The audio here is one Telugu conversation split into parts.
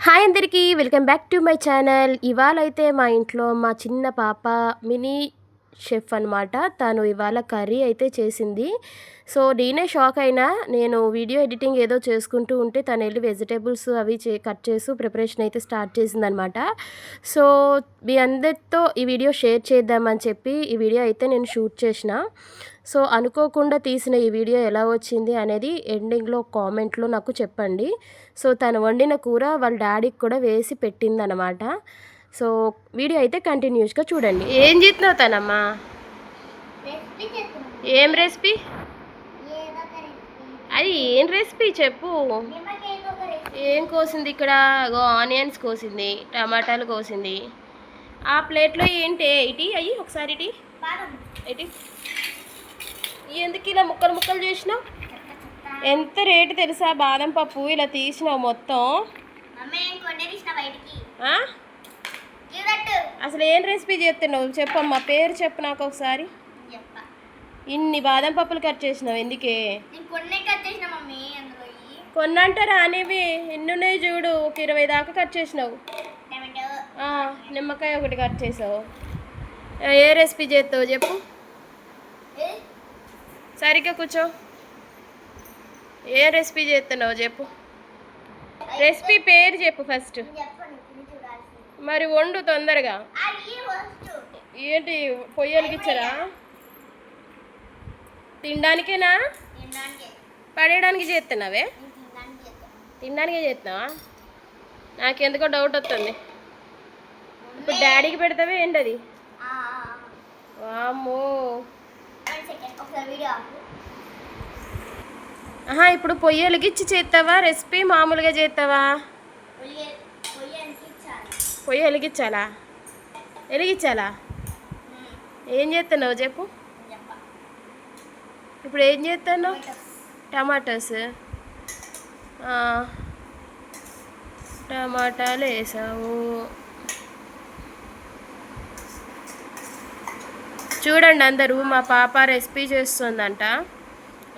హాయ్ అందరికీ welcome back to my channel. ఇవాళ అయితే మా ఇంట్లో మా చిన్న పాప మినీ షెఫ్ అనమాట. తను ఇవాళ కర్రీ అయితే చేసింది. సో నేనే షాక్ అయినా. నేను వీడియో ఎడిటింగ్ ఏదో చేసుకుంటూ ఉంటే తను వెళ్ళి వెజిటేబుల్స్ అవి కట్ చేసి ప్రిపరేషన్ అయితే స్టార్ట్ చేసిందనమాట. సో మీ అందరితో ఈ వీడియో షేర్ చేద్దామని చెప్పి ఈ వీడియో అయితే నేను షూట్ చేసిన. సో అనుకోకుండా తీసిన ఈ వీడియో ఎలా వచ్చింది అనేది ఎండింగ్లో కామెంట్లో నాకు చెప్పండి. సో తను వండిన కూర వాళ్ళ డాడీకి కూడా వేసి పెట్టిందనమాట. సో వీడియో అయితే కంటిన్యూస్గా చూడండి. ఏం చేస్తున్నావు తనమ్మా? ఏం రెసిపీ? అది ఏం రెసిపీ చెప్పు. ఏం కోసింది ఇక్కడ? ఆనియన్స్ కోసింది, టమాటాలు కోసింది. ఆ ప్లేట్లో ఏంటి ఇటీ అయ్యి ఒకసారి ఇటీ ఇటీ ఎందుకు ఇలా ముక్కలు ముక్కలు చేసినావు? ఎంత రేటు తెలుసా బాదం పప్పు? ఇలా తీసినావు మొత్తం. అసలు ఏం రెసిపీ చేస్తున్నావు చెప్పమ్మా, పేరు చెప్పు నాకు ఒకసారి. ఇన్ని బాదం పప్పులు కట్ చేసినావు ఎందుకే? కొన్ని అంటారా అనేవి ఎన్ని ఉన్నాయి చూడు, ఒక 20 దాకా కట్ చేసినావు. నిమ్మకాయ ఒకటి కట్ చేసావు. ఏ రెసిపీ చేస్తావు చెప్పు. సరిగ్గా కూర్చో. ఏ రెసిపీ చేస్తున్నావు చెప్పు. రెసిపీ పేరు చెప్పు ఫస్ట్. మరి వండు తొందరగా. ఏంటి పొయ్యి వెలిగించరా? తినడానికేనా? పడేయడానికి చేస్తున్నావే? తినడానికే చేస్తున్నావా? నాకెందుకో డౌట్ వస్తుంది. ఇప్పుడు డాడీకి పెడతావే ఏంటది? వామ్మో. ఇప్పుడు పొయ్యి వెలిగించి చేస్తావా రెసిపీ, మామూలుగా చేస్తావా? పొయ్యి వెలిగించాలా? వెలిగించాలా? ఏం చేస్తున్నావు చెప్పు. ఇప్పుడు ఏం చేస్తున్నావు? టమాటాస్. టమాటాలు వేసావు. చూడండి అందరూ, మా పాప రెసిపీ చేస్తుందంట.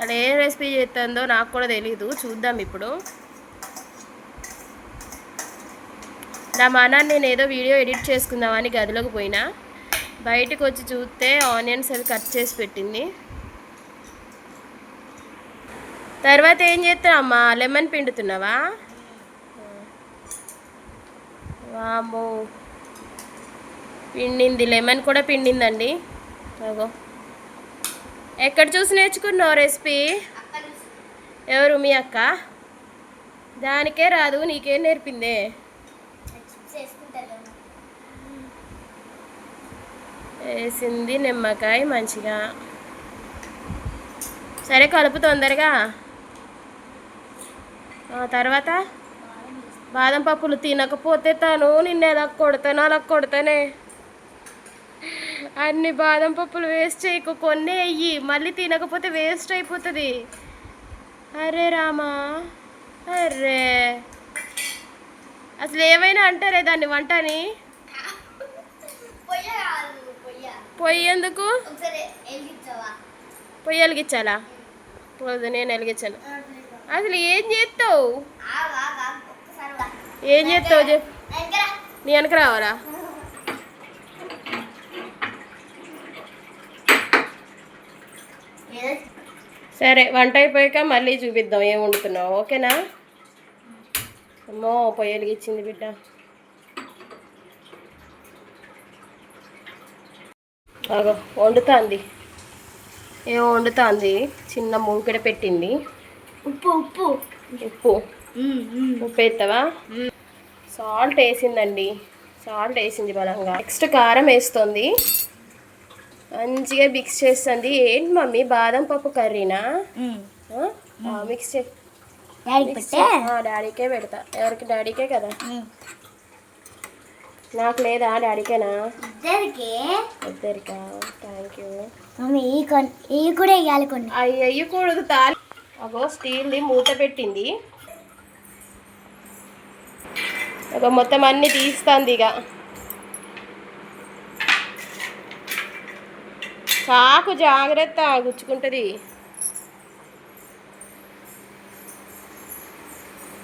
అది ఏ రెసిపీ చేస్తుందో నాకు కూడా తెలీదు. చూద్దాం ఇప్పుడు. నా మనాన్ని నేను ఏదో వీడియో ఎడిట్ చేసుకుందామని గదిలోకి పోయినా, బయటకు వచ్చి చూస్తే ఆనియన్స్ అవి కట్ చేసి పెట్టింది. తర్వాత ఏం చేస్తున్నావమ్మా? లెమన్ పిండుతున్నావా? వామ్మో, పిండింది. లెమన్ కూడా పిండిందండి. అగో, ఎక్కడ చూసి నేర్చుకున్నావు రెసిపీ? ఎవరు? మీ అక్క? దానికే రాదు, నీకేం నేర్పిందే? వేసింది నిమ్మకాయ మంచిగా. సరే కలుపు తొందరగా. తర్వాత బాదం పప్పులు తినకపోతే తను నిన్ను ఎలా కొడతానో అలా కొడతానే. అన్ని బాదం పప్పులు వేస్ట్ చేయకు, కొన్ని వెయ్యి. మళ్ళీ తినకపోతే వేస్ట్ అయిపోతుంది. అరే రామా, అరే అసలు ఏమైనా అంటారే దాన్ని వంటని? పొయ్యి ఎందుకు? పొయ్యి వెలిగించాలా? నేను వెలిగించాను. అసలు ఏం చేస్తావు? ఏం చేస్తావు చెప్పు. నీ వెనక రావాలా? సరే, వంట అయిపోయాక మళ్ళీ చూపిద్దాం ఏం వండుతున్నావు. ఓకేనా? అమ్మో, పొయ్యి వెలిగించింది బిడ్డ. అగో వండుతుంది. ఏమో వండుతుంది. చిన్న మూకిడ పెట్టింది. ఉప్పు ఉప్పు ఉప్పు ఉప్పు వేస్తావా? సాల్ట్ వేసిందండి. సాల్ట్ వేసింది బలంగా. నెక్స్ట్ కారం వేస్తుంది. మంచిగా మిక్స్ చేస్తుంది. ఏంటి మమ్మీ, బాదం పప్పు కర్రీనా? మిక్స్ చే. డాడీకే పెడతా. ఎవరికి? డాడీకే కదా. నాకు లేదా? డాడీకేనా? ఇద్దరికా? Thank you. అవి వేయకూడదు. తాలి. అగో స్టీల్ది మూత పెట్టింది. అగో మొత్తం అన్నీ తీస్తుంది. ఇక చాకు జాగ్రత్త, గుచ్చుకుంటుంది.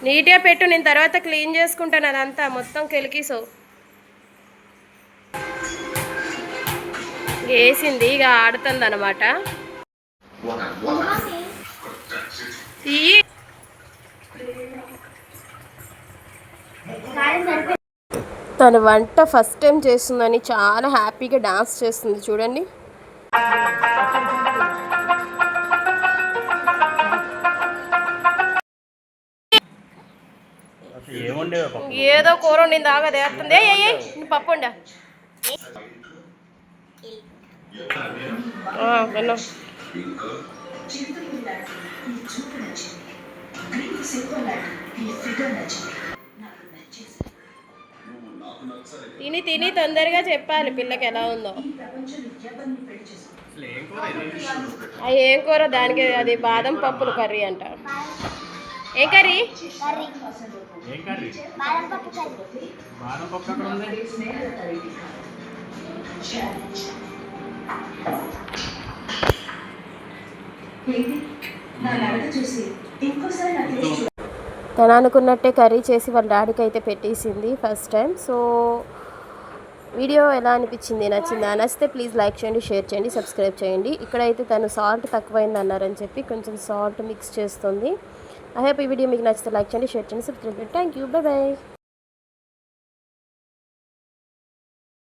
నీట్గా పెట్టు, నేను తర్వాత క్లీన్ చేసుకుంటాను అదంతా మొత్తం కెలికిసో వేసింది ఇక ఆడుతుంది అనమాట. తన వంట ఫస్ట్ టైం చేస్తుందని చాలా హ్యాపీగా డాన్స్ చేస్తుంది చూడండి. ఏదో కూర వండింది ఆగదే వస్తుంది. పప్పు వండా విన్నా. తిని తిని తొందరగా చెప్పాలి పిల్లకి ఎలా ఉందో. ఏం కూర దానికి అది బాదం పప్పులు కర్రీ అంట. ఏం కర్రీ? తను అనుకున్నట్టే కర్రీ చేసి వాళ్ళ డాడీకి అయితే పెట్టేసింది ఫస్ట్ టైం. సో వీడియో ఎలా అనిపించింది, నచ్చిందా? నచ్చితే ప్లీజ్ లైక్ చేయండి, షేర్ చేయండి, సబ్స్క్రైబ్ చేయండి. ఇక్కడైతే తను సాల్ట్ తక్కువైంది అన్నారని చెప్పి కొంచెం సాల్ట్ మిక్స్ చేస్తుంది. ఐ హోప్ ఈ వీడియో మీకు నచ్చితే లైక్ చేయండి, షేర్ చేయండి, సబ్స్క్రైబ్ చేయండి. Thank you, bye bye.